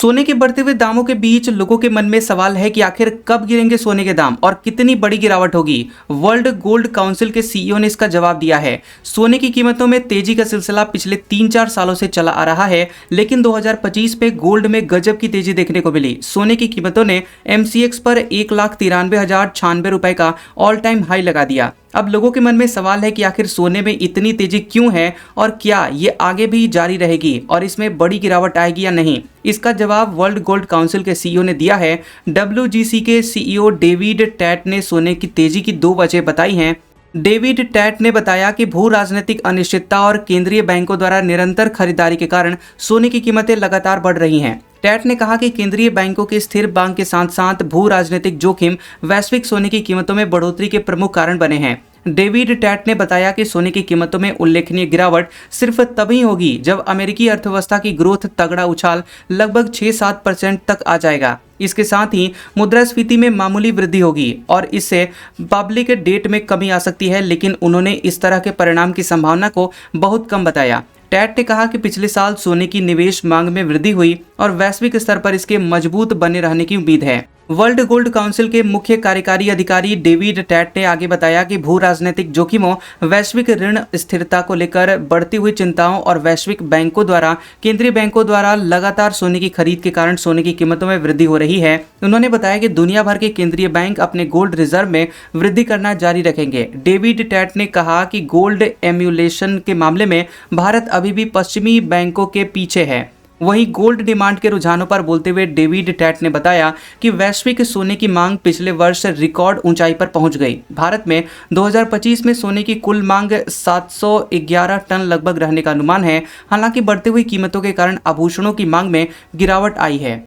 सोने के बढ़ते हुए दामों के बीच लोगों के मन में सवाल है कि आखिर कब गिरेंगे सोने के दाम और कितनी बड़ी गिरावट होगी। वर्ल्ड गोल्ड काउंसिल के सीईओ ने इसका जवाब दिया है। सोने की कीमतों में तेजी का सिलसिला पिछले 3-4 सालों से चला आ रहा है, लेकिन 2025 में गोल्ड में गजब की तेजी देखने को मिली। सोने की कीमतों ने MCX पर 1,93,096 रुपए का ऑल टाइम हाई लगा दिया। अब लोगों के मन में सवाल है कि आखिर सोने में इतनी तेजी क्यों है और क्या ये आगे भी जारी रहेगी और इसमें बड़ी गिरावट आएगी या नहीं। इसका जवाब वर्ल्ड गोल्ड काउंसिल के सीईओ ने दिया है। WGC के सीईओ डेविड टैट ने सोने की तेजी की 2 वजह बताई हैं। डेविड टैट ने बताया कि भू राजनीतिक अनिश्चितता और केंद्रीय बैंकों द्वारा निरंतर खरीदारी के कारण सोने की कीमतें लगातार बढ़ रही हैं। टैट ने कहा कि केंद्रीय बैंकों के स्थिर मांग के साथ साथ भू राजनीतिक जोखिम वैश्विक सोने की कीमतों में बढ़ोतरी के प्रमुख कारण बने हैं। डेविड टैट ने बताया कि सोने की कीमतों में उल्लेखनीय गिरावट सिर्फ तभी होगी जब अमेरिकी अर्थव्यवस्था की ग्रोथ तगड़ा उछाल लगभग 6-7% तक आ जाएगा। इसके साथ ही मुद्रास्फीति में मामूली वृद्धि होगी और इससे पब्लिक डेट में कमी आ सकती है, लेकिन उन्होंने इस तरह के परिणाम की संभावना को बहुत कम बताया। टैट ने कहा कि पिछले साल सोने की निवेश मांग में वृद्धि हुई और वैश्विक स्तर पर इसके मजबूत बने रहने की उम्मीद है। वर्ल्ड गोल्ड काउंसिल के मुख्य कार्यकारी अधिकारी डेविड टैट ने आगे बताया कि भू राजनीतिक जोखिमों, वैश्विक ऋण स्थिरता को लेकर बढ़ती हुई चिंताओं और वैश्विक बैंकों द्वारा केंद्रीय बैंकों द्वारा लगातार सोने की खरीद के कारण सोने की कीमतों में वृद्धि हो रही है। उन्होंने बताया कि दुनिया भर के केंद्रीय बैंक अपने गोल्ड रिजर्व में वृद्धि करना जारी रखेंगे। डेविड टैट ने कहा कि गोल्ड एम्यूलेशन के मामले में भारत अभी भी पश्चिमी बैंकों के पीछे है। वहीं गोल्ड डिमांड के रुझानों पर बोलते हुए डेविड टैट ने बताया कि वैश्विक सोने की मांग पिछले वर्ष रिकॉर्ड ऊंचाई पर पहुंच गई। भारत में 2025 में सोने की कुल मांग 711 टन लगभग रहने का अनुमान है। हालांकि बढ़ती हुई कीमतों के कारण आभूषणों की मांग में गिरावट आई है।